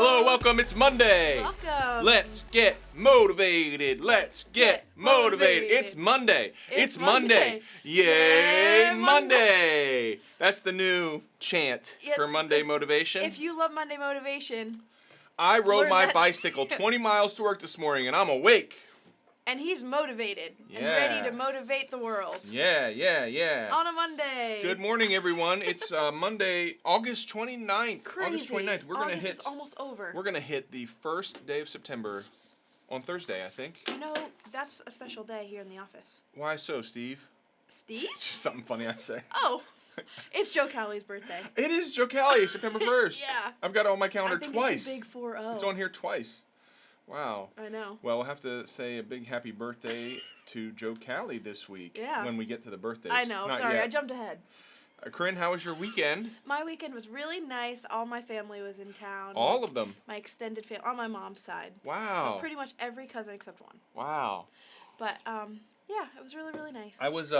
Hello, welcome. It's Monday. Welcome. Let's get motivated. Let's get motivated. It's Monday. It's Monday. Yay, Monday. That's the new chant for Monday motivation. If you love Monday motivation. I rode my that bicycle 20 miles to work this morning, and I'm awake. And he's motivated and ready to motivate the world. Yeah. On a Monday. Good morning, everyone. It's Monday, August 29th. Crazy. August 29th. August is almost over. We're going to hit the first day of September on Thursday, I think. You know, that's a special day here in the office. Why so, Steve? Steve? It's just something funny I say. Oh. It's Joe Callie's birthday. It is Joe Callie, September 1st. Yeah. I've got it on my calendar twice. It's a big 4-0. It's on here twice. Wow. I know. Well, we'll have to say a big happy birthday to Joe Callie this week. Yeah. When we get to the birthdays. I know. Not Sorry, yet. I jumped ahead. Korinne, how was your weekend? My weekend was really nice. All my family was in town. All of them? My extended family, on my mom's side. Wow. So pretty much every cousin except one. Wow. But, yeah, it was really, really nice. I was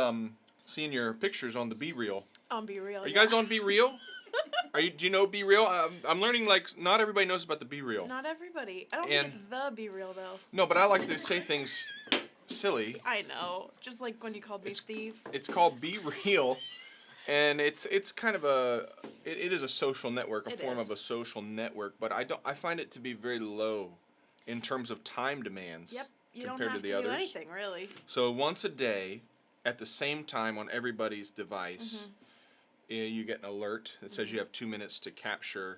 seeing your pictures on the Be Real. On Be Real. Are you guys on Be Real? Do you know Be Real? I'm learning not everybody knows about the Be Real. Not everybody. I don't think it's the Be Real though. No, but I like to say things silly. I know. Just like when you called me Steve. It's called Be Real, and it's kind of it is a social network, a form of a social network. But I find it to be very low in terms of time demands. Yep. You compared don't have to the to others. do anything really. So once a day, at the same time on everybody's device. You get an alert that says you have 2 minutes to capture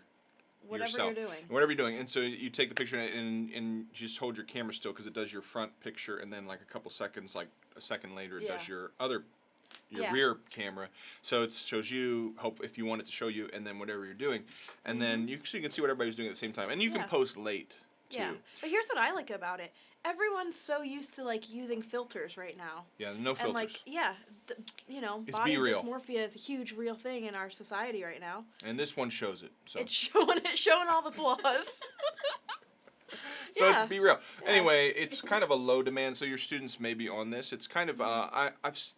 whatever yourself. you're doing. Whatever you're doing. And so you take the picture and you just hold your camera still because it does your front picture, and then like a couple seconds, like a second later, it does your rear camera. So it shows you, if you want it to show you, and then whatever you're doing. And then you can see what everybody's doing at the same time. And you can post late, too. Yeah. But here's what I like about it. Everyone's so used to like using filters right now. Yeah, no filters. And like, It's body Be Real. dysmorphia is a huge real thing in our society right now. And this one shows it. So It's showing all the flaws. So it's Be Real. Yeah. Anyway, it's kind of a low demand, so your students may be on this. It's kind of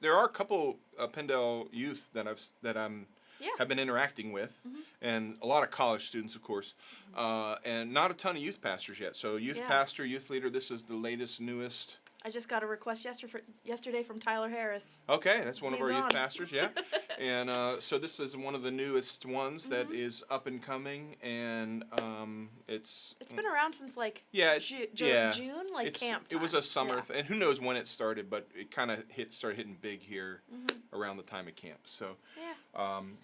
there are a couple Penndel youth that have been interacting with, and a lot of college students, of course, and not a ton of youth pastors yet. So youth pastor, youth leader, this is the latest, newest. I just got a request yesterday from Tyler Harris. Okay, that's one of our youth pastors, yeah. And so this is one of the newest ones that is up and coming, and it's been around since like June, like camp time. It was a summer thing, and who knows when it started, but it kind of started hitting big here around the time of camp. So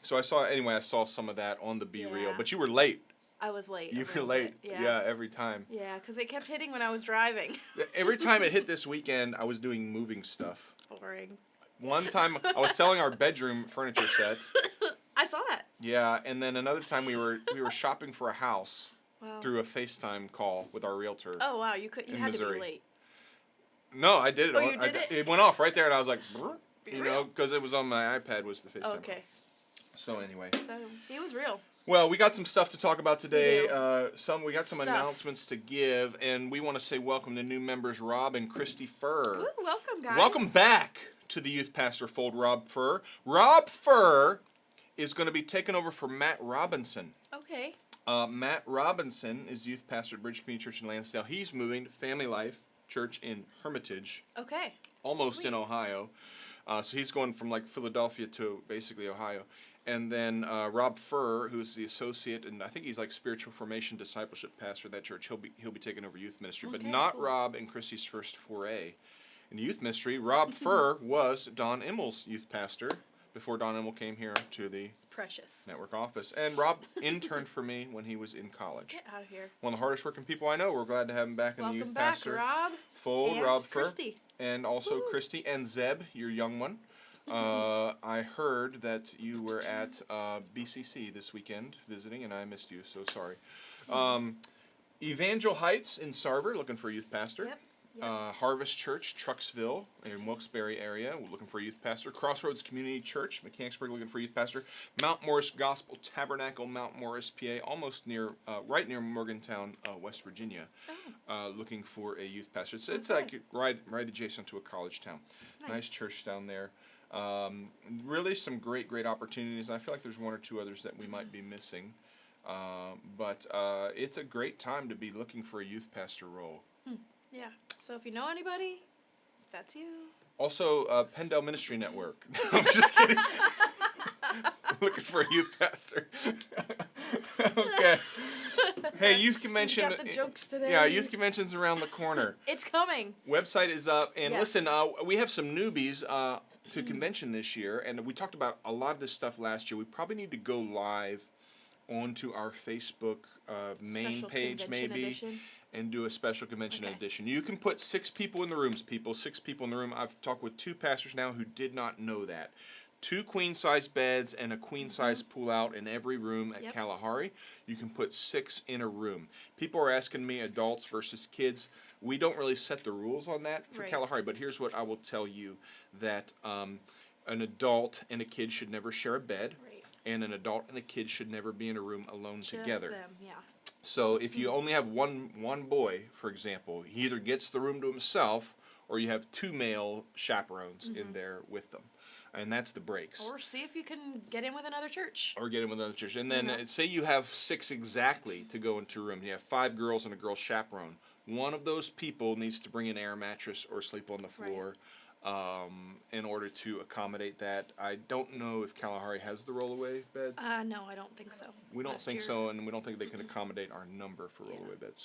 so I saw some of that on the Be Real, but you were late. I was late. You were late. Yeah, every time. Yeah, because it kept hitting when I was driving. Every time it hit this weekend, I was doing moving stuff. Boring. One time, I was selling our bedroom furniture set. I saw that. Yeah, and then another time we were shopping for a house through a FaceTime call with our realtor. Oh wow, you had Missouri. to be late. No, I did it. Oh, you did it? It went off right there, and I was like, because it was on my iPad was the FaceTime. Oh, okay. So anyway. So he was real. Well, we got some stuff to talk about today. We got some Stuff. announcements to give, and we want to say welcome to new members Rob and Christy Furr. Ooh, welcome, guys. Welcome back to the Youth Pastor Fold, Rob Furr. Rob Furr is going to be taking over for Matt Robinson. Okay. Matt Robinson is youth pastor at Bridge Community Church in Lansdale. He's moving to Family Life Church in Hermitage. Okay. Almost in Ohio. So he's going from like Philadelphia to basically Ohio. And then Rob Furr, who's the associate, and I think he's like spiritual formation discipleship pastor at that church. He'll be taking over youth ministry, but not Rob and Christy's first foray in youth ministry. Rob Furr was Don Immel's youth pastor before Don Immel came here to the network office. And Rob interned for me when he was in college. Get out of here. One of the hardest working people I know. We're glad to have him back in the youth pastor Rob. fold. And Rob Furr. Christy. And also Christy and Zeb, your young one. I heard that you were at BCC this weekend visiting, and I missed you, so sorry. Evangel Heights in Sarver, looking for a youth pastor. Yep. Harvest Church, Trucksville, in Wilkes-Barre area, we're looking for a youth pastor. Crossroads Community Church, Mechanicsburg, looking for a youth pastor. Mount Morris Gospel Tabernacle, Mount Morris, PA, almost right near Morgantown, West Virginia, looking for a youth pastor. It's like right adjacent to a college town. Nice church down there. Really some great opportunities. And I feel like there's one or two others that we might be missing. But it's a great time to be looking for a youth pastor role. Yeah. So if you know anybody, that's you. Also, Pendel Ministry Network. No, I'm just kidding. Looking for a youth pastor. Okay. Hey, youth convention. Got the jokes today. Yeah, youth convention's around the corner. It's coming. Website is up, and Yes. listen, we have some newbies to convention this year, and we talked about a lot of this stuff last year. We probably need to go live onto our Facebook main Special page, convention maybe, edition. and do a special convention Okay. edition. You can put 6 people in the rooms, people. 6 people in the room. I've talked with 2 pastors now who did not know that. 2 queen-size beds and a queen-size pull-out in every room at Yep. Kalahari. You can put 6 in a room. People are asking me adults versus kids. We don't really set the rules on that for Right. Kalahari, but here's what I will tell you, that an adult and a kid should never share a bed, Right. and an adult and a kid should never be in a room alone Just together. them. Yeah. So if you only have one boy, for example, he either gets the room to himself, or you have 2 male chaperones in there with them. And that's the breaks. Or see if you can get in with another church. Or get in with another church. And then Mhm. say you have 6 exactly to go into a room. You have 5 girls and a girl chaperone. One of those people needs to bring an air mattress or sleep on the floor in order to accommodate that. I don't know if Kalahari has the rollaway beds. No, I don't think so. We don't Last think year. so, and we don't think they can accommodate our number for Yeah. rollaway beds.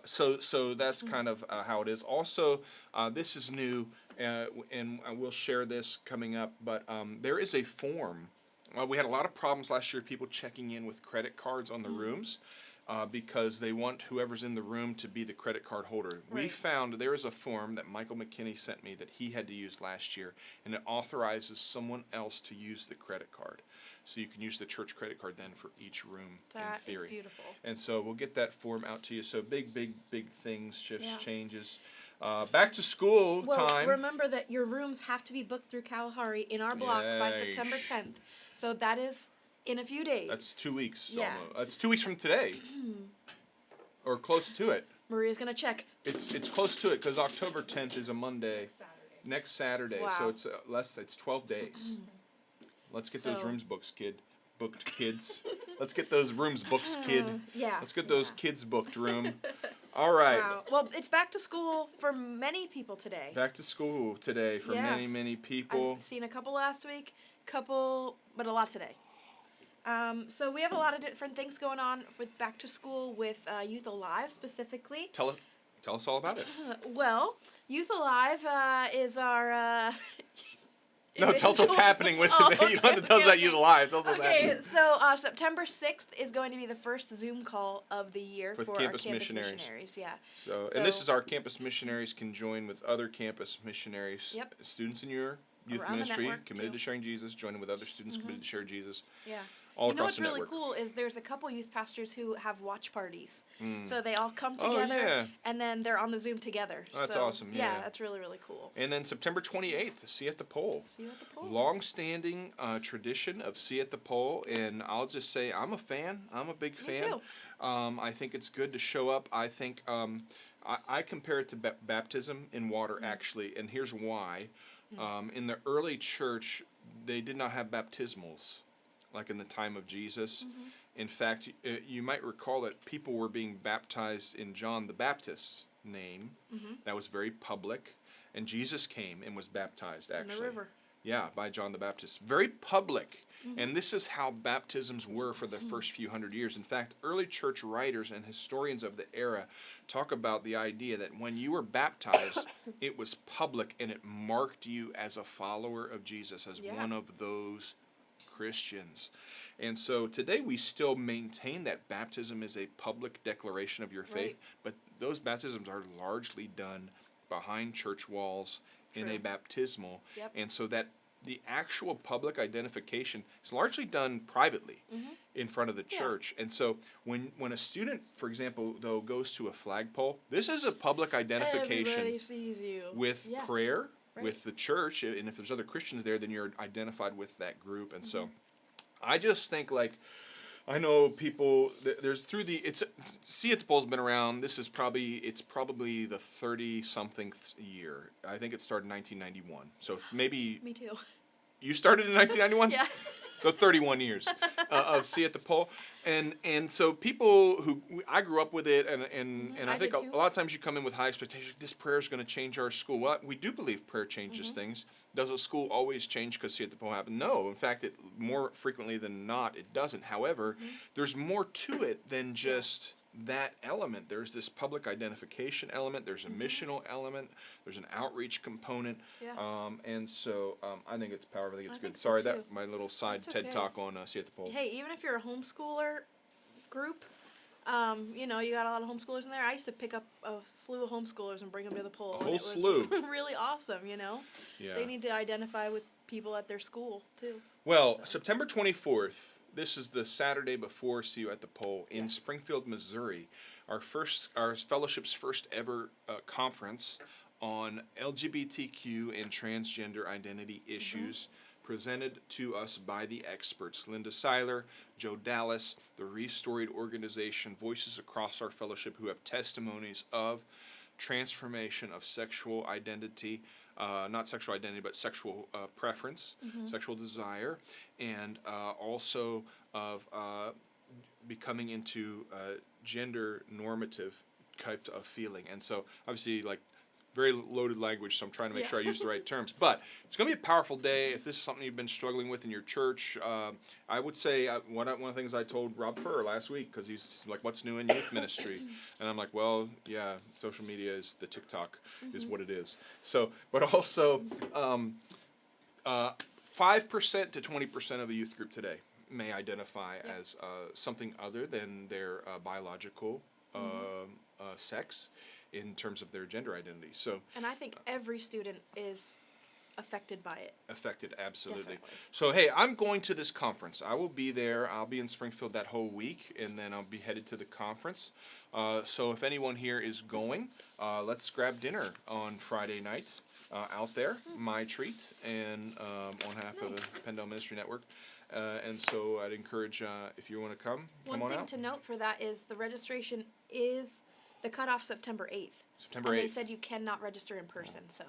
So that's kind of how it is. Also, this is new, and I will share this coming up. But there is a form. We had a lot of problems last year. People checking in with credit cards on the rooms. Because they want whoever's in the room to be the credit card holder. We Right. found there is a form that Michael McKinney sent me that he had to use last year, and it authorizes someone else to use the credit card. So you can use the church credit card then for each room in That is theory. beautiful. And so we'll get that form out to you. So big things, shifts, Yeah. changes. Back to school Well, time. remember that your rooms have to be booked through Kalahari in our block by Yay. September 10th. So that is in a few days. That's 2 weeks. Yeah. Almost. That's 2 weeks from today, or close to it. Maria's gonna check. It's close to it because October 10th is a Monday. Next Saturday, so Wow. it's it's 12 days. Let's get those So- rooms booked, kids. Let's get those rooms booked, kid. Yeah. Let's get those kids booked room. All right. Wow. Well, it's back to school for many people today. Back to school today for Yeah. many people. I've seen a couple last week, but a lot today. So we have a lot of different things going on with back to school with Youth Alive specifically. Tell us all about it. Well, Youth Alive is our. No, tell us what's happening with it. You don't have to tell us about Youth Alive. Tell us what's Okay, happening. so September 6th is going to be the first Zoom call of the year With for campus our campus missionaries. missionaries. Yeah. So, and this So- is our campus missionaries can join with other campus missionaries. Yep. Students in your youth Around the ministry network, committed too. to sharing Jesus, joining with other students committed to share Jesus. Yeah. All You know across what's the really network. cool is there's a couple youth pastors who have watch parties. Mm. So they all come Oh, together yeah. and then they're on the Zoom together. Oh, that's So, awesome, yeah. that's really, really cool. And then September 28th, See at the Pole. See you at the poll. Long-standing tradition of See at the Pole, and I'll just say I'm a fan. I'm a big Me fan. too. I think it's good to show up. I think I compare it to baptism in water, actually, and here's why. In the early church, they did not have baptismals like in the time of Jesus. In fact, you might recall that people were being baptized in John the Baptist's name. That was very public. And Jesus came and was baptized, actually. In the river. Yeah, by John the Baptist. Very public. And this is how baptisms were for the first few hundred years. In fact, early church writers and historians of the era talk about the idea that when you were baptized, it was public and it marked you as a follower of Jesus, as Yeah. one of those Christians. And so today we still maintain that baptism is a public declaration of your faith, Right. but those baptisms are largely done behind church walls in a True. baptismal. Yep. And so that the actual public identification is largely done privately in front of the Yeah. church. And so when a student, for example, though, goes to a flagpole, this is a public identification Everybody sees you. with Yeah. prayer, Right. with the church, and if there's other Christians there, then you're identified with that group. And so I just think, like, I know people, there's through the, See at the Pole's been around, it's probably the 30-something year. I think it started in 1991. So maybe, Me too. you started in 1991? Yeah. So 31 years of See at the Pole. And so people who, I grew up with it, and I I think did too. a lot of times you come in with high expectations. This prayer is going to change our school. Well, we do believe prayer changes things. Does a school always change because See at the Pole happened? No. In fact, it more frequently than not, it doesn't. However, there's more to it than just that element. There's this public identification element. There's a missional element. There's an outreach component. Yeah. And so I think it's powerful. I think it's I good. think so, Sorry, too. that my little side That's TED okay. talk on See at the Pole. Hey, even if you're a homeschooler group, you know, you got a lot of homeschoolers in there. I used to pick up a slew of homeschoolers and bring them to the pole. A and whole it was slew. really awesome, you know. Yeah. They need to identify with people at their school too. Well, So. September 24th, this is the Saturday before See You at the Pole in Yes. Springfield, Missouri. Our fellowship's first ever conference on LGBTQ and transgender identity issues, presented to us by the experts, Linda Seiler, Joe Dallas, the Restoried organization, voices across our fellowship who have testimonies of transformation of sexual identity, not sexual identity, but sexual preference, sexual desire, and also of becoming into gender normative type of feeling. And so, obviously, like, very loaded language, so I'm trying to make sure I use the right terms. But it's going to be a powerful day. If this is something you've been struggling with in your church, I would say one of the things I told Rob Furr last week, because he's like, what's new in youth ministry? And I'm like, well, yeah, social media is the TikTok is what it is. So, but also 5% to 20% of a youth group today may identify as something other than their biological sex in terms of their gender identity. So, And I think every student is affected by it. affected, absolutely. Definitely. So, hey, I'm going to this conference. I will be there. I'll be in Springfield that whole week, and then I'll be headed to the conference. So if anyone here is going, let's grab dinner on Friday nights out there. My treat, and on behalf of the Pendel Ministry Network. And so I'd encourage, if you want to come One on thing out. to note for that is the registration is the cutoff September 8th. September and 8th. they said you cannot register in person, so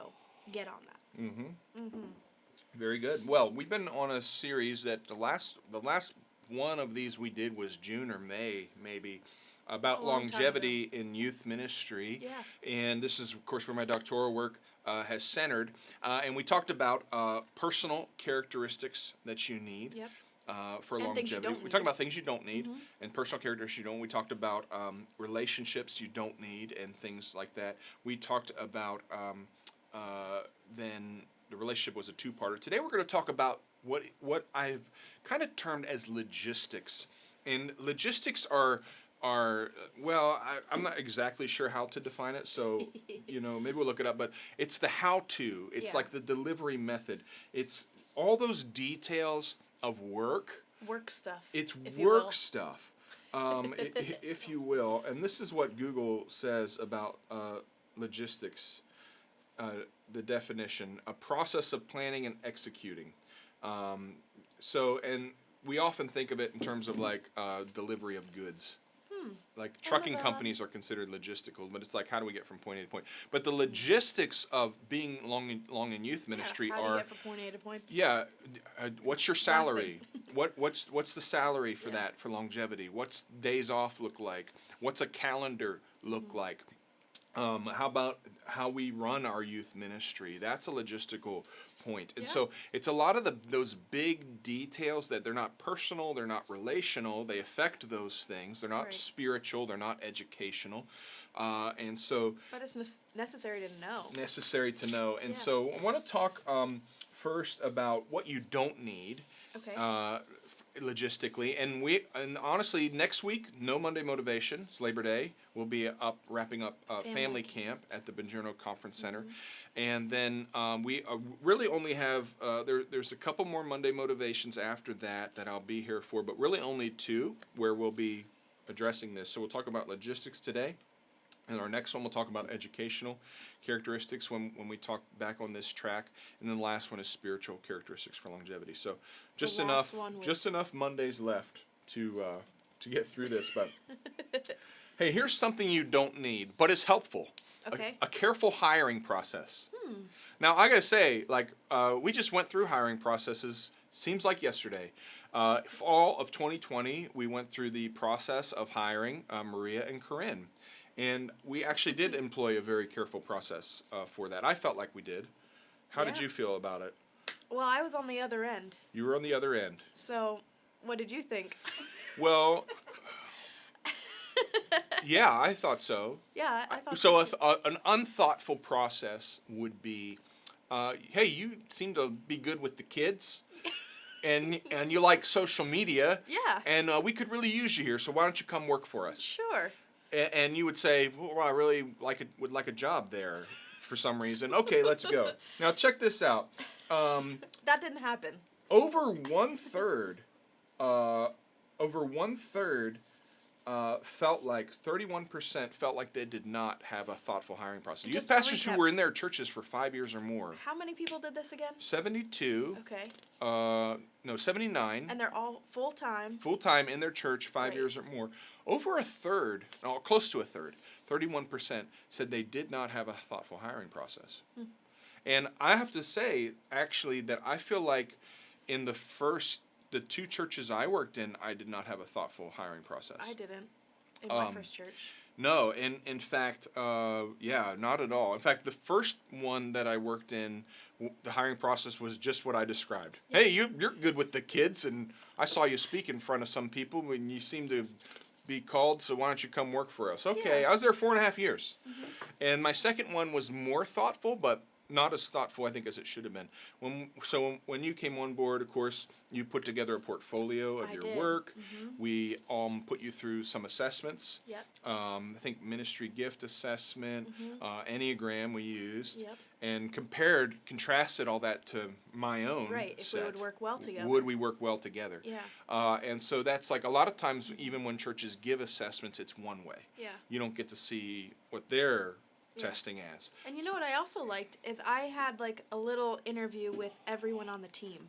get on that. Very good. Well, we've been on a series that the last one of these we did was June or May, maybe, about A long time longevity in youth ministry. Yeah. And this is, of course, where my doctoral work has centered. And we talked about personal characteristics that you need. Yep. For And things you longevity. don't We talked need. about things you don't need and personal characteristics you don't. We talked about relationships you don't need and things like that. We talked about then the relationship was a two-parter. Today we're going to talk about what I've kind of termed as logistics. And logistics are well, I'm not exactly sure how to define it, so maybe we'll look it up. But it's the how-to. It's Yeah. like the delivery method. It's all those details of work. Work stuff. It's if you will. work stuff, if you will. And this is what Google says about logistics. The definition: a process of planning and executing. And we often think of it in terms of like delivery of goods. Like trucking companies are considered logistical, but it's like, how do we get from point A to point? But the logistics of being long in youth ministry how do are you get from point A to point B? yeah. What's your salary? What's the salary for that for longevity? What's days off look like? What's a calendar look like? How about how we run our youth ministry? That's a logistical point. And so it's a lot of those big details that they're not personal, they're not relational, they affect those things. They're not spiritual, they're not educational. And so But it's necessary to know. necessary to know. And so I want to talk first about what you don't need. Okay. Logistically, and honestly, next week, no Monday Motivation. It's Labor Day. We'll be wrapping up family camp at the Bongiorno Conference Center, and then we really only have there's a couple more Monday Motivations after that I'll be here for, but really only two where we'll be addressing this. So we'll talk about logistics today. And our next one, we'll talk about educational characteristics when we talk back on this track. And then the last one is spiritual characteristics for longevity. So just enough Mondays left to get through this. But Hey, here's something you don't need, but it's helpful. Okay. A careful hiring process. Now, I gotta say, like, we just went through hiring processes, seems like yesterday. Fall of 2020, we went through the process of hiring Maria and Korinne. And we actually did employ a very careful process for that. I felt like we did. How did Yeah. you feel about it? Well, I was on the other end. You were on the other end. So, what did you think? Well, yeah, I thought so. Yeah, I thought So so. an unthoughtful process would be, hey, you seem to be good with the kids, and you like social media, Yeah. and we could really use you here. So why don't you come work for us? Sure. And you would say, well, I really would like a job there, for some reason. Okay, let's go. Now check this out. That didn't happen. Over one third, felt like 31% felt like they did not have a thoughtful hiring process. Youth Just pastors recap. who were in their churches for 5 years or more. How many people did this again? 72, Okay. no, 79 And they're all full time. full time in their church 5 Right. years or more. Over a third, no, close to a third, 31% said they did not have a thoughtful hiring process. And I have to say, actually, that I feel like in the two churches I worked in, I did not have a thoughtful hiring process. I didn't in my first church. No, in fact, yeah, not at all. In fact, the first one that I worked in, the hiring process was just what I described. Yeah. Hey, you're good with the kids, and I saw you speak in front of some people, and you seem to be called, so why don't you come work for us? Okay, Yeah. I was there 4.5 years. And my second one was more thoughtful, but not as thoughtful, I think, as it should have been. When you came on board, of course, you put together a portfolio of I your did. work. We put you through some assessments. Yep. I think ministry gift assessment, Enneagram we used, Yep. and contrasted all that to my own Right. If set. we would work well together. Would we work well together? Yeah. And so that's like a lot of times, even when churches give assessments, it's one way. Yeah. You don't get to see what they're Yeah. testing as. And you know what I also liked is I had like a little interview with everyone on the team.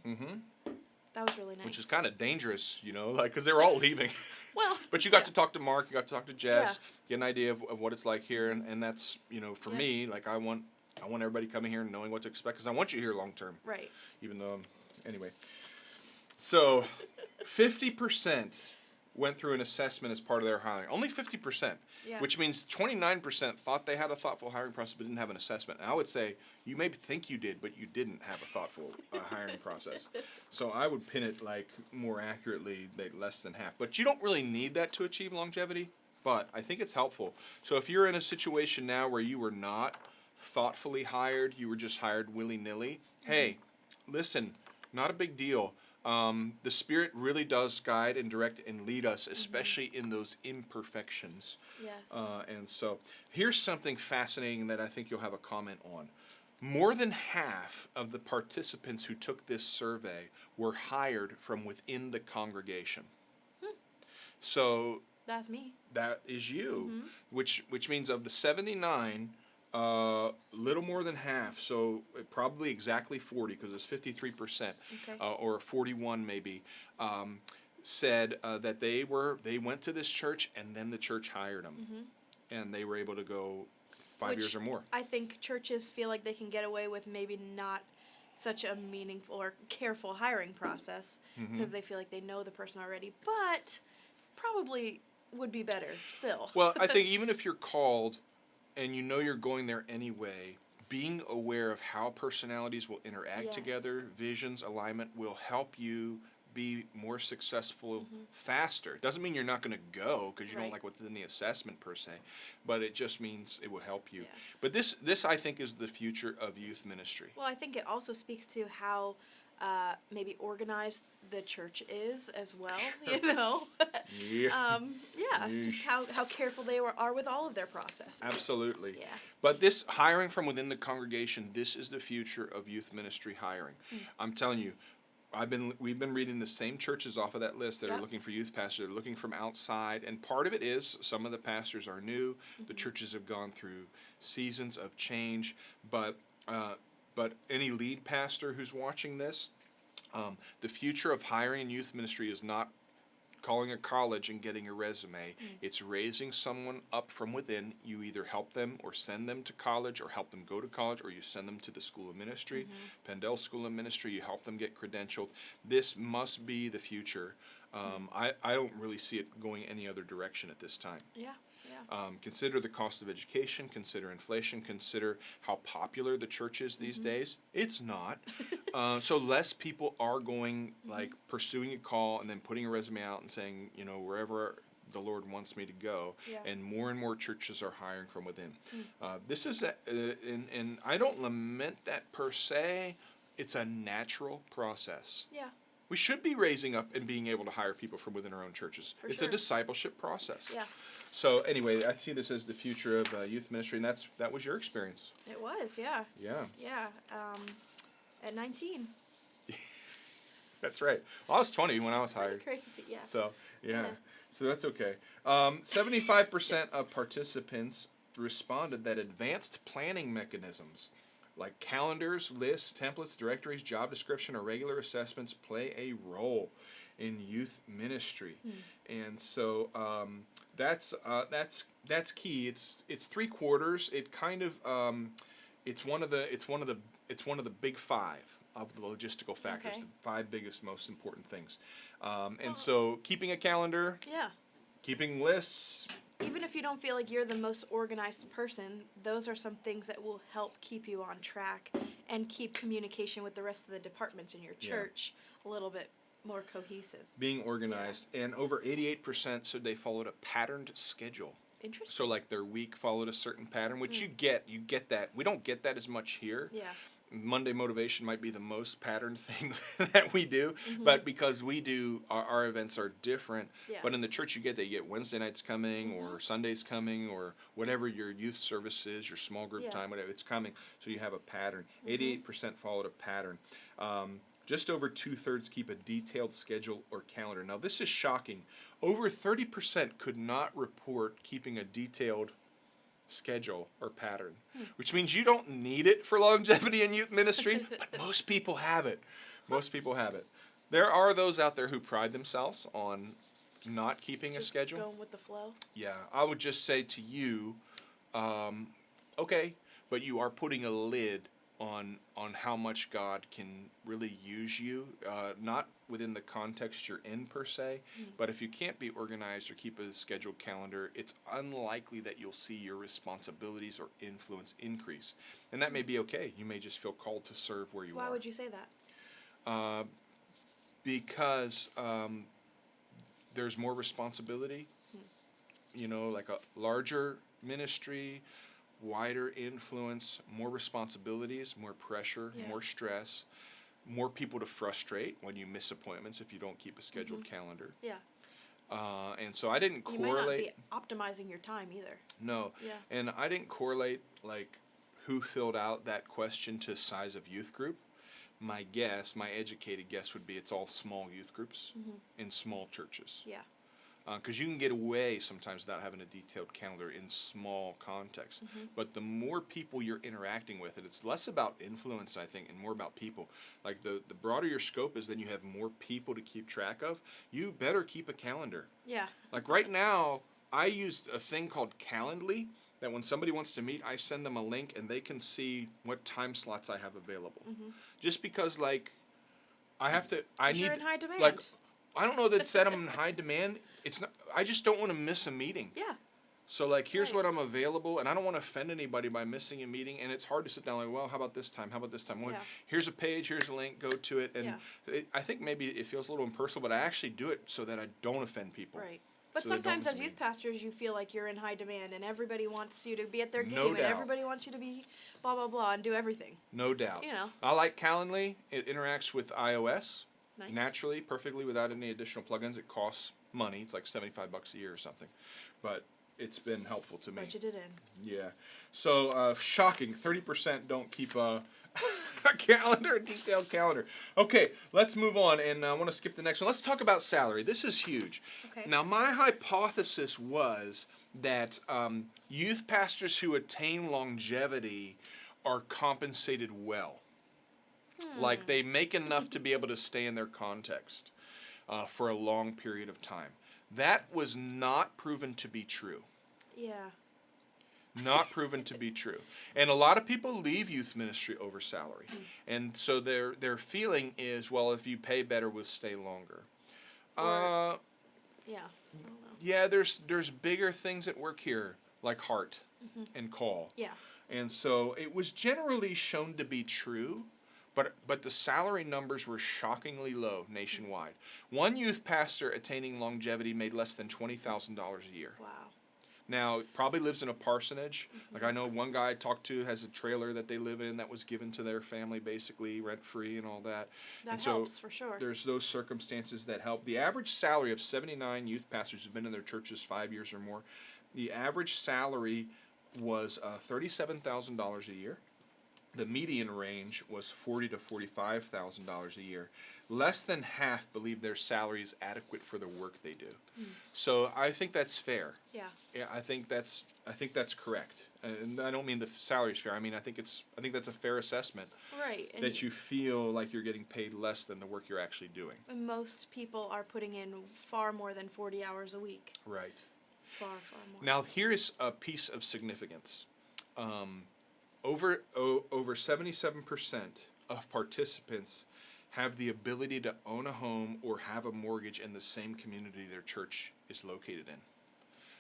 That was really nice. Which is kind of dangerous, like, because they were all leaving. well. But you got yeah. to talk to Mark, you got to talk to Jess, get an idea of what it's like here, and that's, for Yeah. me, like, I want everybody coming here and knowing what to expect, because I want you here long term. Right. Even though, anyway. So, 50% went through an assessment as part of their hiring. Only 50%, Yeah. which means 29% thought they had a thoughtful hiring process but didn't have an assessment. And I would say you maybe think you did, but you didn't have a thoughtful hiring process. So I would pin it like more accurately, less than half. But you don't really need that to achieve longevity, but I think it's helpful. So if you're in a situation now where you were not thoughtfully hired, you were just hired willy-nilly, hey, listen, not a big deal. The Spirit really does guide and direct and lead us, especially in those imperfections. Yes. And so here's something fascinating that I think you'll have a comment on. More than half of the participants who took this survey were hired from within the congregation. So That's me. that is you, which means of the 79, little more than half, so probably exactly 40, because it's 53%, Okay. or 41 maybe, said that they went to this church and then the church hired them, and they were able to go 5 years or more. I think churches feel like they can get away with maybe not such a meaningful or careful hiring process because they feel like they know the person already, but probably would be better still. Well, I think even if you're called and you know you're going there anyway, being aware of how personalities will interact Yes. together, visions, alignment, will help you be more successful faster. It doesn't mean you're not going to go because you don't Right. like what's in the assessment per se, but it just means it will help you. Yeah. But this I think is the future of youth ministry. Well, I think it also speaks to how maybe organized the church is as well, you know? Yeah. Just how careful they are with all of their processes. Absolutely. Yeah. But this hiring from within the congregation, this is the future of youth ministry hiring. I'm telling you, we've been reading the same churches off of that list that are Yep. looking for youth pastors. They're looking from outside, and part of it is some of the pastors are new. The churches have gone through seasons of change, but any lead pastor who's watching this, the future of hiring in youth ministry is not calling a college and getting a resume. It's raising someone up from within. You either help them or send them to college, or help them go to college, or you send them to the School of Ministry, Pendel School of Ministry. You help them get credentialed. This must be the future. I don't really see it going any other direction at this time. Yeah. Consider the cost of education, consider inflation, consider how popular the church is these days. It's not. So less people are going, like, pursuing a call and then putting a resume out and saying, you know, wherever the Lord wants me to go. Yeah. And more churches are hiring from within. This is, and I don't lament that per se. It's a natural process. Yeah. We should be raising up and being able to hire people from within our own churches. For It's sure. a discipleship process. Yeah. So anyway, I see this as the future of youth ministry, and that was your experience. It was. Yeah. Yeah, Yeah. At 19. that's right. Well, I was 20 when I was Pretty hired. crazy. Yeah. So yeah, Yeah. so that's okay. 75% of participants responded that advanced planning mechanisms like calendars, lists, templates, directories, job description, or regular assessments play a role in youth ministry. And so that's key. It's 3/4. It kind of it's one of the big five of the logistical factors, Okay. the 5 biggest, most important things. And so keeping a calendar, Yeah. keeping lists. Even if you don't feel like you're the most organized person, those are some things that will help keep you on track and keep communication with the rest of the departments in your Yeah. church a little bit more cohesive. Being organized, and over 88% said they followed a patterned schedule. Interesting. So like their week followed a certain pattern, which you get that. We don't get that as much here. Yeah. Monday motivation might be the most patterned thing that we do, but because we do, our events are different. Yeah. But in the church, you get that. You get Wednesday nights coming, or Sundays coming, or whatever your youth service is, your small group Yeah. time, whatever, it's coming. So you have a pattern. 88% followed a pattern. Just over 2/3 keep a detailed schedule or calendar. Now, this is shocking. Over 30% could not report keeping a detailed schedule or pattern, which means you don't need it for longevity in youth ministry, but most people have it. Most people have it. There are those out there who pride themselves on not keeping a Just schedule. going with the flow. Yeah, I would just say to you, okay, but you are putting a lid on how much God can really use you, not within the context you're in per se, but if you can't be organized or keep a scheduled calendar, it's unlikely that you'll see your responsibilities or influence increase. And that may be okay. You may just feel called to serve where you are. Why would you say that? Because there's more responsibility, you know, like a larger ministry, wider influence, more responsibilities, more pressure, Yeah. more stress, more people to frustrate when you miss appointments if you don't keep a scheduled calendar. Yeah. And so I didn't You correlate. might not be optimizing your time either. No. Yeah. And I didn't correlate like who filled out that question to size of youth group. My educated guess would be it's all small youth groups in small churches. Yeah. Because you can get away sometimes without having a detailed calendar in small contexts. But the more people you're interacting with, and it's less about influence, I think, and more about people. Like the broader your scope is, then you have more people to keep track of. You better keep a calendar. Yeah. Like right now, I use a thing called Calendly, that when somebody wants to meet, I send them a link and they can see what time slots I have available. Just because, like, I need, You're in high demand. like, I don't know that said I'm in high demand. It's not. I just don't want to miss a meeting. Yeah. So like, here's Right. what I'm available, and I don't want to offend anybody by missing a meeting. And it's hard to sit down like, well, how about this time? How about this time? Well, Yeah. here's a page. Here's a link. Go to it. And Yeah. I think maybe it feels a little impersonal, but I actually do it so that I don't offend people. Right. But So they don't sometimes miss as a youth meeting. pastors, you feel like you're in high demand and everybody wants you to be at their game No and doubt. everybody wants you to be blah, blah, blah and do everything. No doubt. You know. I like Calendly. It interacts with iOS Nice. naturally, perfectly, without any additional plugins. It costs money. It's like $75 a year or something, but it's been helpful to me. Budgeted in. Yeah. So shocking. 30% don't keep a calendar, a detailed calendar. Okay, let's move on, and I want to skip the next one. Let's talk about salary. This is huge. Okay. Now, my hypothesis was that youth pastors who attain longevity are compensated well. Like they make enough to be able to stay in their context. for a long period of time. That was not proven to be true. Yeah. Not proven to be true. And a lot of people leave youth ministry over salary. And so their feeling is, well, if you pay better, we'll stay longer. Or- Yeah. I don't know. Yeah, there's bigger things at work here, like heart and call. Yeah. And so it was generally shown to be true, but the salary numbers were shockingly low nationwide. One youth pastor attaining longevity made less than $20,000 a year. Wow. Now, probably lives in a parsonage. Like I know one guy I talked to has a trailer that they live in that was given to their family, basically rent-free and all that. That And so helps for sure. there's those circumstances that help. The average salary of 79 youth pastors who've been in their churches 5 years or more, the average salary was $37,000 a year. The median range was $40,000 to $45,000 a year. Less than half believe their salary is adequate for the work they do. So I think that's fair. Yeah. Yeah, I think that's correct. And I don't mean the salary's fair. I mean I think that's a fair assessment Right. And that you feel like you're getting paid less than the work you're actually doing. and most people are putting in far more than 40 hours a week. Right. Far more. Now here's a piece of significance. Over 77% of participants have the ability to own a home or have a mortgage in the same community their church is located in.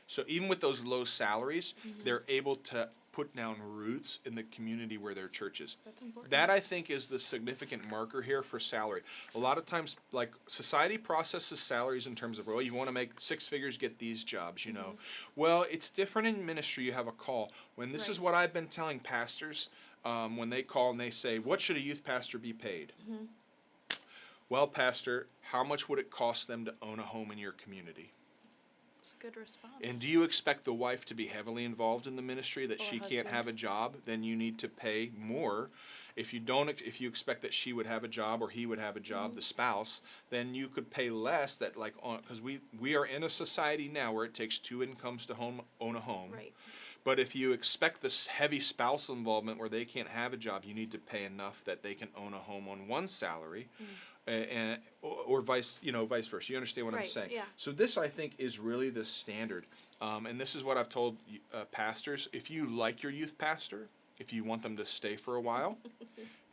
So even with those low salaries, they're able to put down roots in the community where their church is. That's important. That, I think, is the significant marker here for salary. A lot of times, like, society processes salaries in terms of, well, you want to make 6 figures, get these jobs, you know. Well, it's different in ministry. You have a call. When this is Right. what I've been telling pastors when they call and they say, what should a youth pastor be paid? Well, pastor, how much would it cost them to own a home in your community? It's a good response. And do you expect the wife to be heavily involved in the ministry, that Or she can't have a husband. job? Then you need to pay more. If you expect that she would have a job or he would have a job, the spouse, then you could pay less. That like because we are in a society now where it takes 2 incomes to own a home. Right. But if you expect this heavy spousal involvement where they can't have a job, you need to pay enough that they can own a home on one salary. Or vice versa. You understand what I'm Right, saying? yeah. So this, I think, is really the standard. And this is what I've told pastors. If you like your youth pastor, if you want them to stay for a while,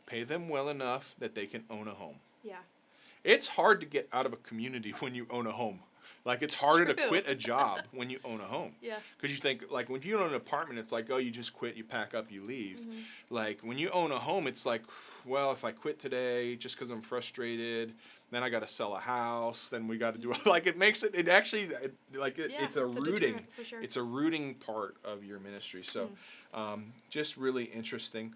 pay them well enough that they can own a home. Yeah. It's hard to get out of a community when you own a home. Like, it's harder to True. quit a job when you own a home. Yeah. Because you think, like, when you own an apartment, it's like, oh, you just quit, you pack up, you leave. Like, when you own a home, it's like, well, if I quit today just because I'm frustrated, then I got to sell a house, then we got to do, like, it makes it, Yeah, it's a it's a rooting. deterrent, for sure. It's a rooting part of your ministry. So, just really interesting.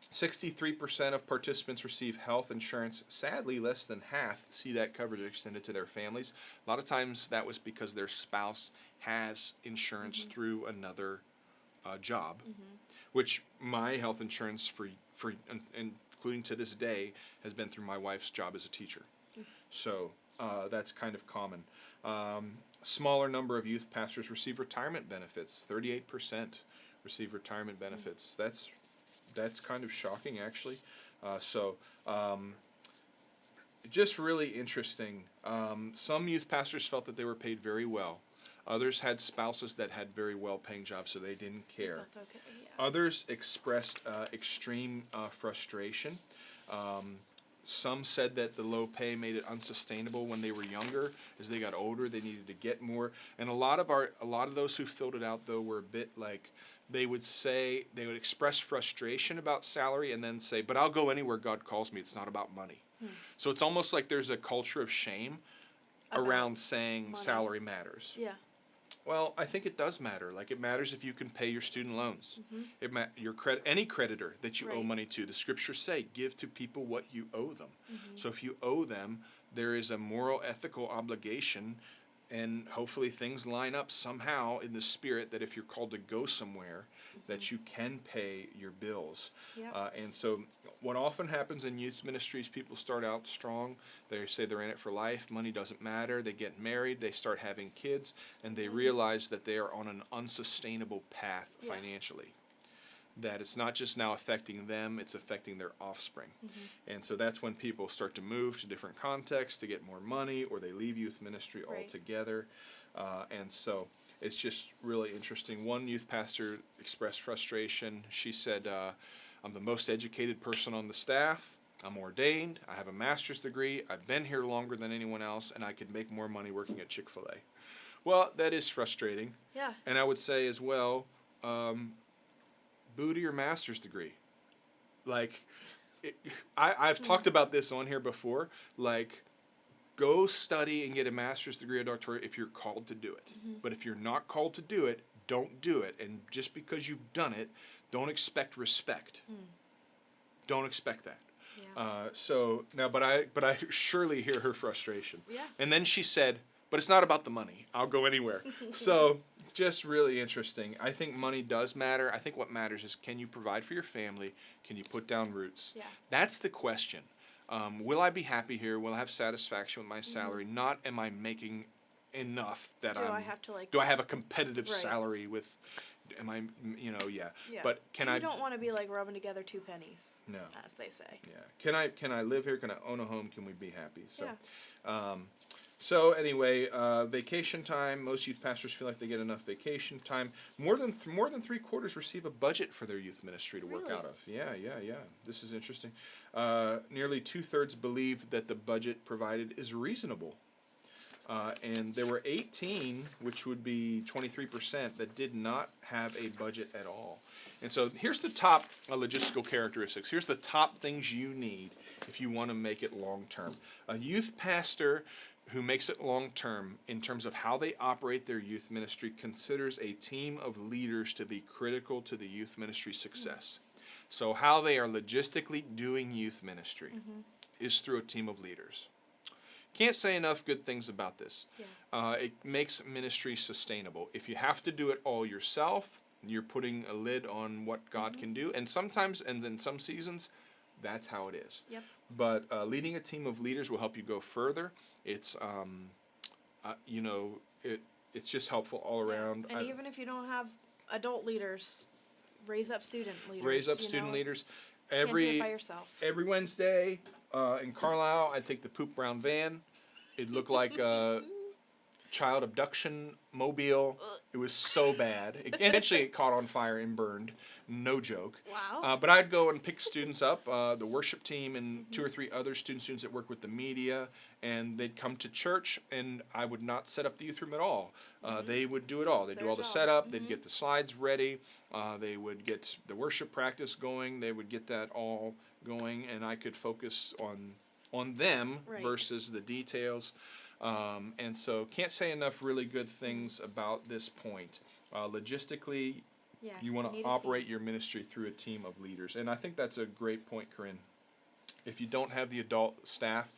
63% of participants receive health insurance. Sadly, less than half see that coverage extended to their families. A lot of times that was because their spouse has insurance through another job, which my health insurance for including to this day has been through my wife's job as a teacher. So that's kind of common. Smaller number of youth pastors receive retirement benefits. 38% receive retirement benefits. That's kind of shocking, actually. Just really interesting. Some youth pastors felt that they were paid very well. Others had spouses that had very well-paying jobs, so they didn't care. That's okay. Yeah. Others expressed extreme frustration. Some said that the low pay made it unsustainable when they were younger. As they got older, they needed to get more. And a lot of those who filled it out, though, were a bit like, they would express frustration about salary and then say, but I'll go anywhere God calls me. It's not about money. So it's almost like there's a culture of shame around saying money. salary matters. Yeah. Well, I think it does matter. Like, it matters if you can pay your student loans. Any creditor that you owe Right. money to, the scriptures say, give to people what you owe them. So if you owe them, there is a moral, ethical obligation, and hopefully things line up somehow in the spirit that if you're called to go somewhere, that you can pay your bills. Yep. And so what often happens in youth ministries, people start out strong. They say they're in it for life. Money doesn't matter. They get married. They start having kids. And they realize that they are on an unsustainable path Yeah. financially. that it's not just now affecting them, it's affecting their offspring. And so that's when people start to move to different contexts to get more money, or they leave youth ministry Right. altogether. And so it's just really interesting. One youth pastor expressed frustration. She said, I'm the most educated person on the staff. I'm ordained. I have a master's degree. I've been here longer than anyone else, and I could make more money working at Chick-fil-A. Well, that is frustrating. Yeah. And I would say as well, boo to your master's degree. Like, I've talked about this on here before. Like, go study and get a master's degree or doctorate if you're called to do it. But if you're not called to do it, don't do it. And just because you've done it, don't expect respect. Don't expect that. Yeah. So now, but I surely hear her frustration. Yeah. And then she said, "But it's not about the money. I'll go anywhere." So just really interesting. I think money does matter. I think what matters is, can you provide for your family? Can you put down roots? Yeah. That's the question. Will I be happy here? Will I have satisfaction with my salary? Not, am I making enough that Do I have to like? do I have a competitive Right. salary with? Am I, yeah. Yeah. But can And I? You don't want to be like rubbing together two pennies. No. As they say. Yeah. Can I live here? Can I own a home? Can we be happy? So, Yeah. So anyway, vacation time. Most youth pastors feel like they get enough vacation time. More than 3/4 receive a budget for their youth ministry to work Really? out of. Yeah. This is interesting. Nearly 2/3 believe that the budget provided is reasonable. And there were 18, which would be 23%, that did not have a budget at all. And so here's the top logistical characteristics. Here's the top things you need if you want to make it long term. A youth pastor who makes it long term in terms of how they operate their youth ministry considers a team of leaders to be critical to the youth ministry success. So how they are logistically doing youth ministry is through a team of leaders. Can't say enough good things about this. Yeah. It makes ministry sustainable. If you have to do it all yourself, you're putting a lid on what God can do. And sometimes, and in some seasons, that's how it is. Yep. But leading a team of leaders will help you go further. It's, it's just helpful all around. And even if you don't have adult leaders, raise up student leaders. Raise up you student know? leaders. Can't do it by yourself. Every Wednesday in Carlisle, I take the poop brown van. It looked like a child abduction mobile. It was so bad. Eventually, it caught on fire and burned. No joke. Wow. But I'd go and pick students up, the worship team and 2 or 3 other students that work with the media, and they'd come to church, and I would not set up the youth room at all. They would do it all. They'd do all the setup. They'd get the slides ready. They would get the worship practice going. They would get that all going, and I could focus on them Right. versus the details. And so can't say enough really good things about this point. Logistically, Yeah. you want need to a operate team. your ministry through a team of leaders. And I think that's a great point, Korinne. If you don't have the adult staff,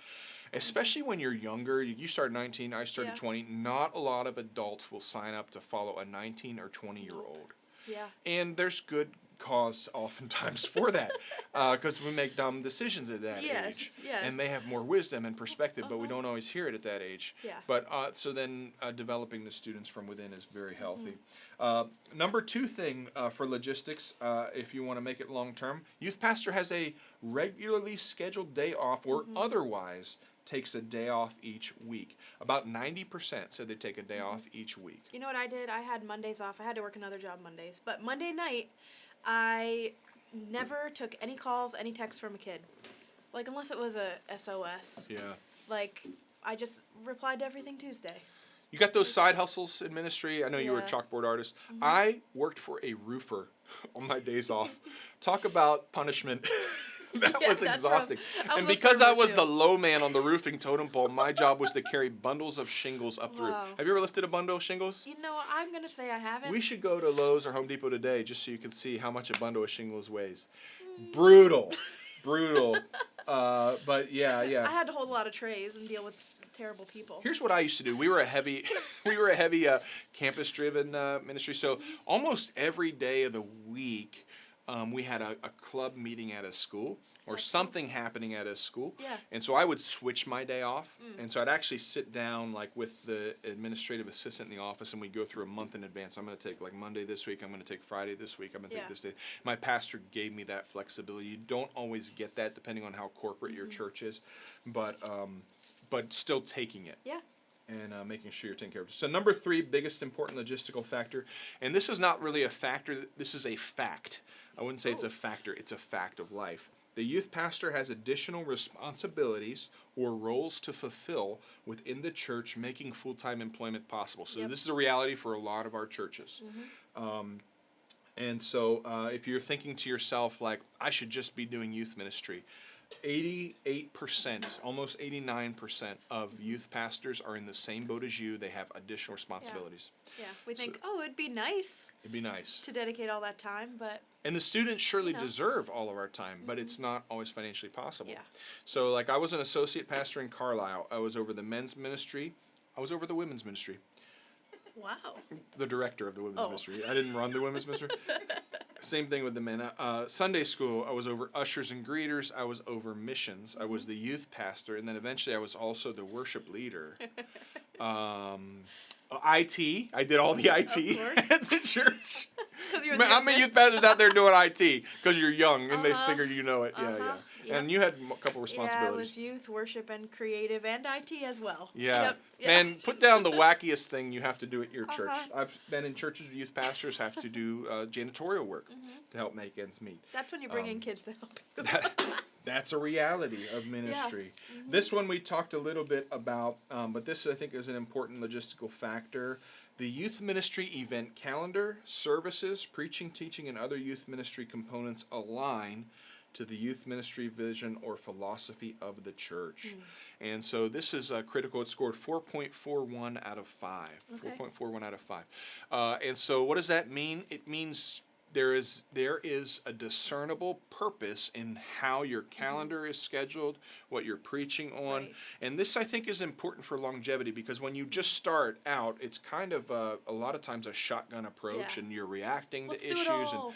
especially when you're younger, you start 19, I started Yeah. 20, not a lot of adults will sign up to follow a 19 or 20-year-old. Yeah. And there's good cause oftentimes for that, because we make dumb decisions at that Yes, age. yes. And they have more wisdom and perspective, but we don't always hear it at that age. Yeah. But so then developing the students from within is very healthy. Number 2 thing for logistics, if you want to make it long term, youth pastor has a regularly scheduled day off or otherwise takes a day off each week. About 90% said they take a day off each week. You know what I did? I had Mondays off. I had to work another job Mondays. But Monday night, I never took any calls, any texts from a kid. Like, unless it was a SOS. Yeah. Like, I just replied to everything Tuesday. You got those side hustles in ministry? I know you were a Yeah. chalkboard artist. I worked for a roofer on my days off. Talk about punishment. That Yeah, was that's exhausting. I And was a because I server, was too. the low man on the roofing totem pole, my job was to carry bundles of shingles up the roof. Wow. Have you ever lifted a bundle of shingles? You know, I'm going to say I haven't. We should go to Lowe's or Home Depot today just so you can see how much a bundle of shingles weighs. Brutal. Brutal. But yeah. I had to hold a lot of trays and deal with terrible people. Here's what I used to do. We were a heavy campus-driven ministry. So almost every day of the week, we had a club meeting at a school or That's something happening at a school. Yeah. And so I would switch my day off. And so I'd actually sit down like with the administrative assistant in the office, and we'd go through a month in advance. I'm going to take like Monday this week. I'm going to take Friday this week. I'm going to Yeah. take this day. My pastor gave me that flexibility. You don't always get that depending on how corporate your church is, but still taking it. Yeah. And making sure you're taking care of it. So number 3, biggest important logistical factor, and this is not really a factor, this is a fact. I wouldn't say it's a factor, it's a fact of life. The youth pastor has additional responsibilities or roles to fulfill within the church, making full-time employment possible. So this is a reality for a lot of our churches. And so if you're thinking to yourself, like, I should just be doing youth ministry, 88%, almost 89% of youth pastors are in the same boat as you. They have additional responsibilities. Yeah. We think, it'd be nice It'd be nice. to dedicate all that time, but And the students surely You know. deserve all of our time, but it's not always financially possible. Yeah. So, like, I was an associate pastor in Carlisle. I was over the men's ministry. I was over the women's ministry. wow. The director of the women's Oh. ministry. I didn't run the women's ministry. Same thing with the men. Sunday school, I was over ushers and greeters. I was over missions. I was the youth pastor, and then eventually I was also the worship leader. IT. I did all the IT course. at the church. Because you're How many youth pastors out there doing IT? Because you're young and they figure you know it. Yeah, yeah. Yep. And you had a couple Yeah, responsibilities. it was youth, worship, and creative, and IT as well. Yeah. Yep. Yeah. Man, put down the wackiest thing you have to do at your church. Uh-huh. I've been in churches where youth pastors have to do janitorial work to help make ends meet. That's when you bring in kids to help you. That's a reality of ministry. This one we talked a little bit about, but this I think is an important logistical factor. The youth ministry event calendar, services, preaching, teaching, and other youth ministry components align to the youth ministry vision or philosophy of the church. And so this is critical. It scored 4.41 out of 5. Okay. 4.41 out of 5. And so what does that mean? It means there is a discernible purpose in how your calendar is scheduled, what you're preaching on. Right. And this, I think, is important for longevity because when you just start out, it's kind of a lot of times a shotgun approach, Yeah. and you're reacting Let's to do it issues all.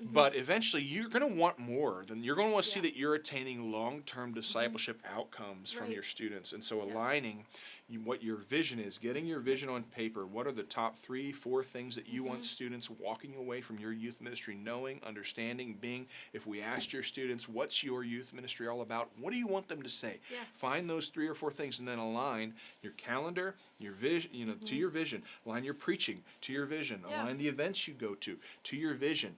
but eventually you're going to want more. Then you're going to want to see Yeah. that you're attaining long-term discipleship outcomes from Right. your students. And so Yeah. aligning what your vision is, getting your vision on paper. What are the top 3, 4 things that you want students walking away from your youth ministry knowing, understanding, being? If we asked your students, what's your youth ministry all about? What do you want them to say? Yeah. Find those 3 or 4 things and then align your calendar, your vision, to your vision. Align your preaching to your vision. Yeah. Align the events you go to your vision.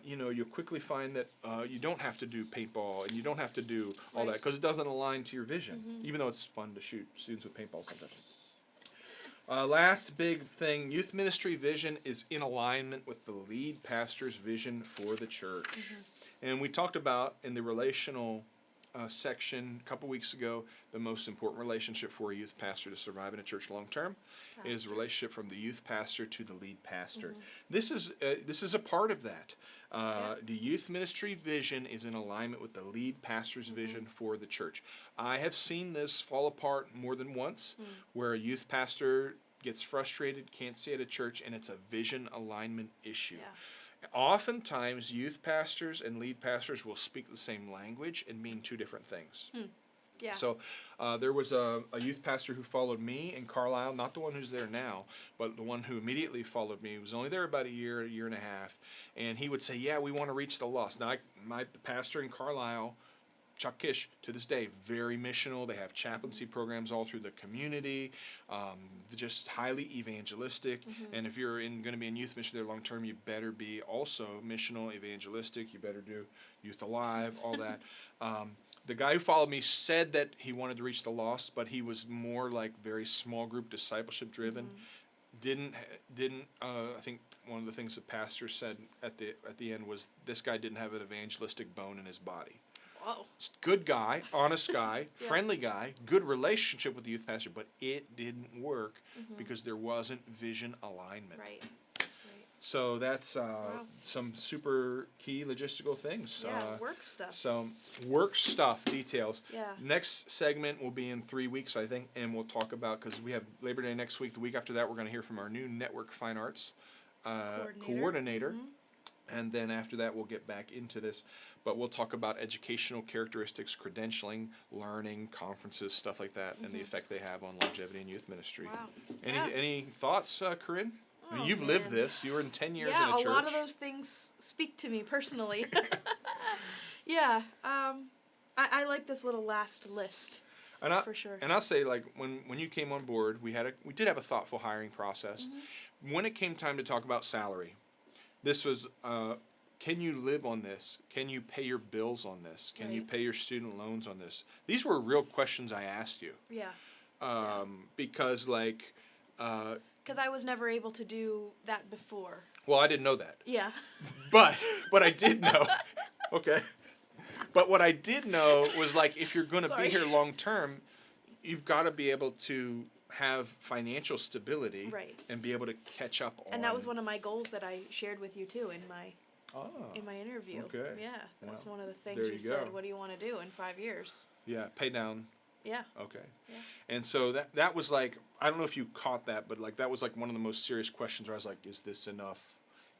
You'll quickly find that you don't have to do paintball and you don't have to do all Right. that because it doesn't align to your vision, even though it's fun to shoot students with paintballs sometimes. Last big thing, youth ministry vision is in alignment with the lead pastor's vision for the church. And we talked about in the relational section a couple weeks ago, the most important relationship for a youth pastor to survive in a church long term is relationship from the youth pastor to the lead pastor. This is a part of that. The youth ministry vision is in alignment with the lead pastor's vision for the church. I have seen this fall apart more than once, where a youth pastor gets frustrated, can't stay at a church, and it's a vision alignment issue. Yeah. Oftentimes, youth pastors and lead pastors will speak the same language and mean 2 different things. Yeah. So there was a youth pastor who followed me in Carlisle, not the one who's there now, but the one who immediately followed me. He was only there about a year and a half, and he would say, yeah, we want to reach the lost. Now, the pastor in Carlisle, Chuck Kish, to this day, very missional. They have chaplaincy programs all through the community, just highly evangelistic. And if you're going to be in youth mission there long term, you better be also missional, evangelistic. You better do Youth Alive, all that. The guy who followed me said that he wanted to reach the lost, but he was more like very small group discipleship driven. Didn't I think one of the things the pastor said at the end was this guy didn't have an evangelistic bone in his body. Whoa. Good guy, honest guy, friendly guy, good relationship with the youth pastor, but it didn't work because there wasn't vision alignment. Right. So that's some super key logistical things. Yeah, work stuff. So work stuff, details. Yeah. Next segment will be in 3 weeks, I think, and we'll talk about, because we have Labor Day next week. The week after that, we're going to hear from our new Network Fine Arts coordinator. And then after that, we'll get back into this. But we'll talk about educational characteristics, credentialing, learning, conferences, stuff like that, and the effect they have on longevity in youth ministry. Wow. Any thoughts, Korinne? I mean, Oh, you've lived man. this. You were in 10 years Yeah, in a church. a lot of those things speak to me personally. Yeah. I like this little last list. For sure. And I'll say, like, when you came on board, we did have a thoughtful hiring process. When it came time to talk about salary, this was, can you live on this? Can you pay your bills on this? Can you Right. pay your student loans on this? These were real questions I asked you. Yeah. Because, like, Because I was never able to do that before. well, I didn't know that. Yeah. But I did know. Okay. But what I did know was, like, if you're going to be Sorry. here long term, you've got to be able to have financial stability Right. and be able to catch up on. And that was one of my goals that I shared with you too in my interview. Okay. Yeah. That was Well, one of the things there you you said. go. What do you want to do in 5 years? Yeah, pay down. Yeah. Okay. Yeah. And so that was like, I don't know if you caught that, but like that was like one of the most serious questions where I was like, is this enough?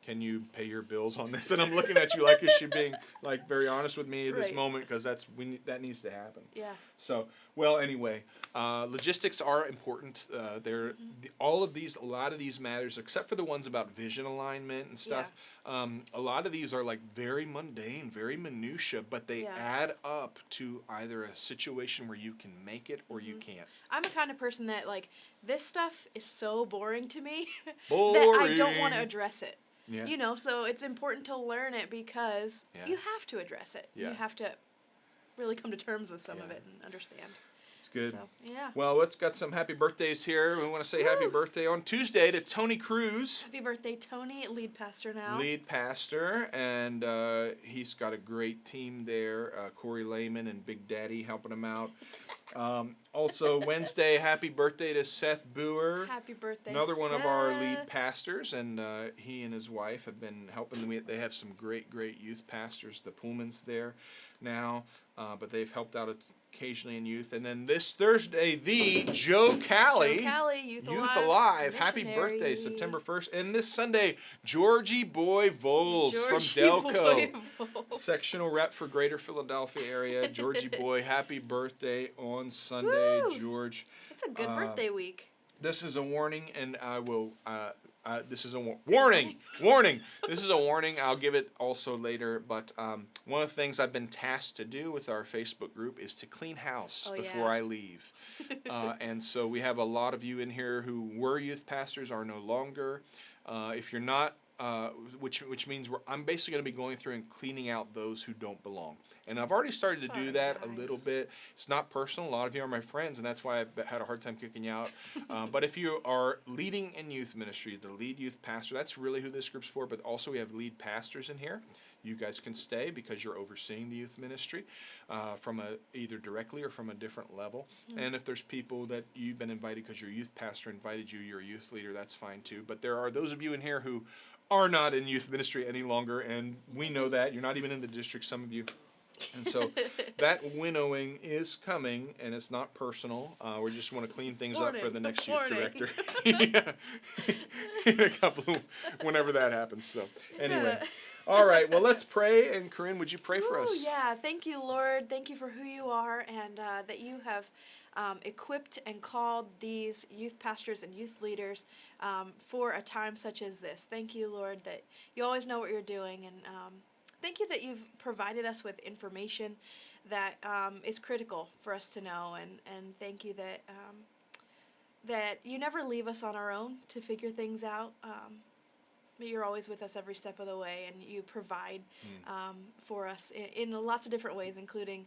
Can you pay your bills on this? And I'm looking at you like, is she being like very honest with me at this Right. moment? Because that needs to happen. Yeah. So, well, anyway, logistics are important. They're a lot of these matters, except for the ones about vision alignment and stuff. A lot of these are like very mundane, very minutia, but they Yeah. add up to either a situation where you can make it or you can't. I'm the kind of person that, like, this stuff is so boring to me Boring. that I don't want to address it. Yeah. You know, so it's important to learn it because Yeah. you have to address it. Yeah. You have to really come to terms with some of Yeah. it and understand. It's good. So, yeah. Well, let's got some happy birthdays here. We want to say happy Woo! birthday on Tuesday to Tony Cruz. Happy birthday, Tony, lead pastor now. Lead pastor, and he's got a great team there. Corey Lehman and Big Daddy helping him out. Also, Wednesday, happy birthday to Seth Boer, Happy birthday, another one of our lead Seth. pastors, and he and his wife have been helping them. They have some great youth pastors, the Pullmans there now, but they've helped out occasionally in youth. And then this Thursday, the Joe Cali. Joe Cali, Youth Alive. Happy birthday, missionary. September 1st. And this Sunday, Georgie Boy Voles from Georgie Delco. Boy Voles. Sectional rep for Greater Philadelphia area. Georgie Boy, happy birthday on Sunday, Woo! George. It's a good birthday week. This is a warning, and I will. This is a warning. Warning. This is a warning. I'll give it also later. But one of the things I've been tasked to do with our Facebook group is to clean house before I leave. And so we have a lot of you in here who were youth pastors, are no longer. If you're not, which means I'm basically going to be going through and cleaning out those who don't belong. And I've already started to do that a little bit. It's not personal. A lot of you are my friends, and that's why I've had a hard time kicking you out. But if you are leading in youth ministry, the lead youth pastor, that's really who this group's for. But also we have lead pastors in here. You guys can stay because you're overseeing the youth ministry from either directly or from a different level. And if there's people that you've been invited because your youth pastor invited you, you're a youth leader, that's fine too. But there are those of you in here who are not in youth ministry any longer, and we know that. You're not even in the district, some of you. And so that winnowing is coming, and it's not personal. We just want to clean things up for the next youth director. Yeah. In a couple of, whenever that happens. So anyway. All right, well, let's pray. And Korinne, would you pray for us? Yeah, thank you, Lord. Thank you for who you are and that you have equipped and called these youth pastors and youth leaders for a time such as this. Thank you, Lord, that you always know what you're doing. And thank you that you've provided us with information that is critical for us to know. And thank you that that you never leave us on our own to figure things out. But you're always with us every step of the way, and you provide for us in lots of different ways, including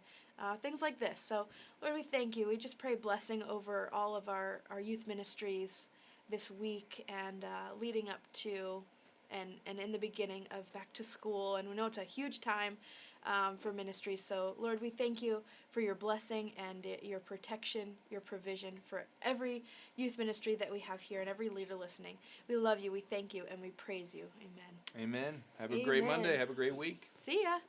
things like this. So, Lord, we thank you. We just pray blessing over all of our youth ministries this week and leading up to and in the beginning of back to school. And we know it's a huge time for ministry. So, Lord, we thank you for your blessing and your protection, your provision for every youth ministry that we have here and every leader listening. We love you, we thank you, and we praise you. Amen. Amen. Have a great Monday. Have a great week. See ya.